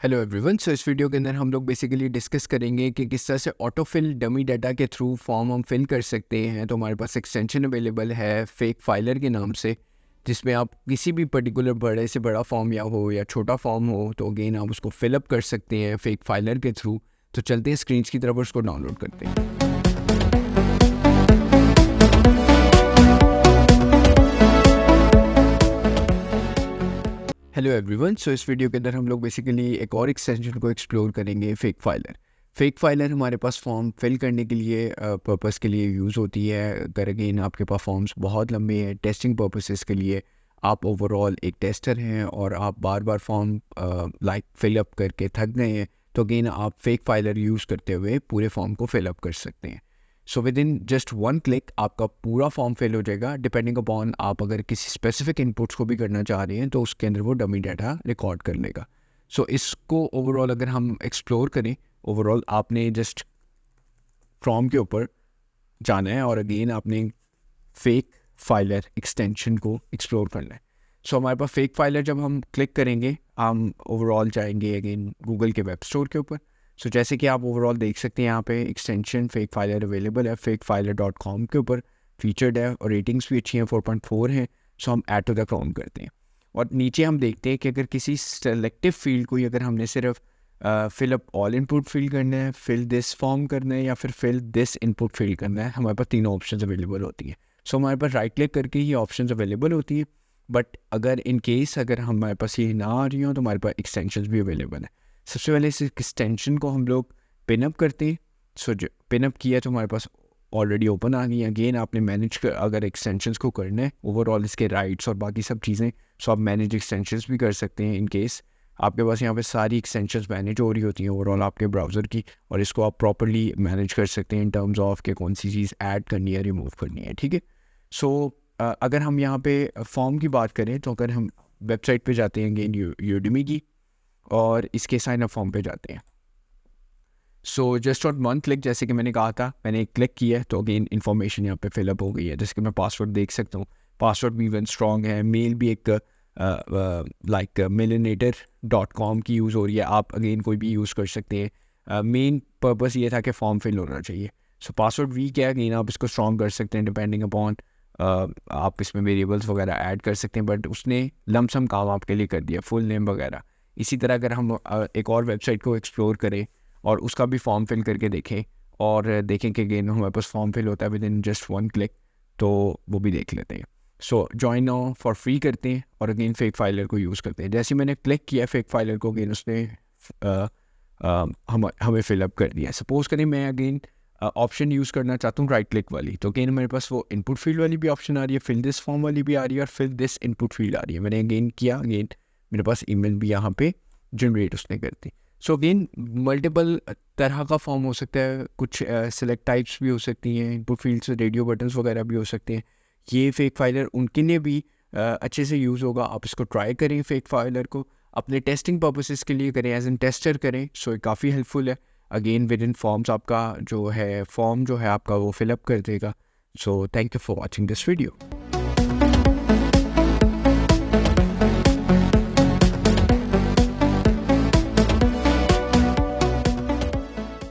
Hello everyone. सो इस video के अंदर हम लोग बेसिकली डिस्कस करेंगे कि किस तरह से ऑटोफिल डमी डाटा के थ्रू फॉर्म हम फिल कर सकते हैं। तो हमारे पास एक्सटेंशन अवेलेबल है फेक फाइलर के नाम से, जिसमें आप किसी भी पर्टिकुलर बड़े से बड़ा फॉर्म या छोटा फॉर्म हो तो अगेन आप उसको फिलअप कर सकते हैं फेक फाइलर के थ्रू। तो चलते हैं स्क्रीन की तरफ और उसको डाउनलोड करते हैं। Hello everyone. सो इस वीडियो के अंदर हम लोग बेसिकली एक और एक्सटेंशन को एक्सप्लोर करेंगे, फेक फाइलर। फेक फाइलर हमारे पास फॉर्म फिल करने के लिए पर्पस के लिए यूज़ होती है। अगर अगेन आपके पास फॉर्म्स बहुत लंबे हैं टेस्टिंग पर्पसेस के लिए, आप ओवरऑल एक टेस्टर हैं और आप बार बार फॉर्म फिलअप करके थक गए हैं, तो अगेन आप फेक फाइलर यूज़ करते हुए पूरे फॉर्म को फिलअप कर सकते हैं। So with in just one click आपका पूरा फॉर्म फिल हो जाएगा। डिपेंडिंग अपॉन आप अगर किसी स्पेसिफिक इनपुट्स को भी करना चाह रहे हैं तो उसके अंदर वो डमी डाटा रिकॉर्ड कर लेगा। सो इसको ओवरऑल अगर हम एक्सप्लोर करें, ओवरऑल आपने जस्ट फॉर्म के ऊपर जाना है और अगेन आपने फेक फाइलर एक्सटेंशन को एक्सप्लोर करना है। सो हमारे पास फेक फाइलर जब हम क्लिक करेंगे, हम ओवरऑल जाएंगे अगेन गूगल के वेब स्टोर के ऊपर। सो जैसे कि आप ओवरऑल देख सकते हैं यहाँ पे एक्सटेंशन फेक फाइलर अवेलेबल है, fakefiler.com के ऊपर फीचर्ड है और रेटिंग्स भी अच्छी हैं, 4.4 हैं। सो हम ऐड टू द क्रोम करते हैं और नीचे हम देखते हैं कि अगर किसी सेलेक्टिव फील्ड को अगर हमने सिर्फ फिलअप ऑल इनपुट फिल करना है, फिल दिस फॉर्म करना है या फिर फिल दिस इनपुट फिल करना है, हमारे पास तीनों ऑप्शन अवेलेबल होती हैं। सो हमारे पास राइट क्लिक करके ये ऑप्शन अवेलेबल होती है। बट अगर इन केस अगर हमारे पास ये ना आ रही हो तो हमारे पास एक्सटेंशन भी अवेलेबल है। सबसे पहले इस एक्सटेंशन को हम लोग पिनअप करते हैं। सो जो पिनअप किया तो हमारे पास ऑलरेडी ओपन आ गई। अगेन आपने मैनेज कर, अगर एक्सटेंशंस को करना है ओवरऑल इसके राइट्स और बाकी सब चीज़ें, सो आप मैनेज एक्सटेंशंस भी कर सकते हैं इन केस आपके पास यहाँ पे सारी एक्सटेंशंस मैनेज हो रही होती हैं ओवरऑल आपके ब्राउज़र की, और इसको आप प्रॉपर्ली मैनेज कर सकते हैं इन टर्म्स ऑफ कि कौन सी चीज़ ऐड करनी है, रिमूव करनी है। ठीक है। सो अगर हम यहाँ पे फॉर्म की बात करें तो अगर हम वेबसाइट पे जाते हैं अगेन यूडेमी की और इसके साइन अप फॉर्म पे जाते हैं। So just on one click, जैसे कि मैंने कहा था, मैंने क्लिक किया है तो अगेन इन्फॉर्मेशन यहाँ पे फिलअप हो गई है। जैसे कि मैं पासवर्ड देख सकता हूँ, पासवर्ड भी इवन स्ट्रॉन्ग है, मेल भी एक लाइक millionaire.com की यूज़ हो रही है। आप अगेन कोई भी यूज़ कर सकते हैं। मेन पर्पस ये था कि फॉर्म फिल होना चाहिए। सो पासवर्ड वीक है, अगेन आप इसको स्ट्रॉन्ग कर सकते हैं डिपेंडिंग अपॉन आप इसमें वेरिएबल्स वगैरह ऐड कर सकते हैं, बट उसने लमसम काम आपके लिए कर दिया, फुल नेम वगैरह। इसी तरह अगर हम एक और वेबसाइट को एक्सप्लोर करें और उसका भी फॉर्म फिल करके देखें और देखें कि अगेन हमारे पास फॉर्म फिल होता है with in just one click, तो वो भी देख लेते हैं। So join now for free करते हैं और अगेन फेक फाइलर को यूज़ करते हैं। जैसे मैंने क्लिक किया फेक फाइलर को, अगेन उसने हमें फिलअप कर दिया। सपोज करें मैं अगेन ऑप्शन यूज़ करना चाहता हूँ राइट क्लिक वाली, तो अगेन मेरे पास वो इनपुट फील्ड वाली भी ऑप्शन आ रही है, फिल दिस फॉर्म वाली भी आ रही है और फिल दिस इनपुट फील्ड आ रही है। मैंने अगेन किया, अगेन मेरे पास ईमेल भी यहाँ पे जनरेट उसने कर दी। सो अगेन मल्टीपल तरह का फॉर्म हो सकता है, कुछ सेलेक्ट टाइप्स भी हो सकती हैं, इनपुट फील्ड्स रेडियो बटन्स वगैरह भी हो सकते हैं। ये फेक फाइलर उनके लिए भी अच्छे से यूज़ होगा। आप इसको ट्राई करें, फेक फाइलर को अपने टेस्टिंग पर्पसेस के लिए करें, एज एन टेस्टर करें। सो ये काफ़ी हेल्पफुल है। अगेन विद इन फॉर्म्स आपका जो है फॉर्म जो है आपका वो फिलअप कर देगा। So thank you for watching this video.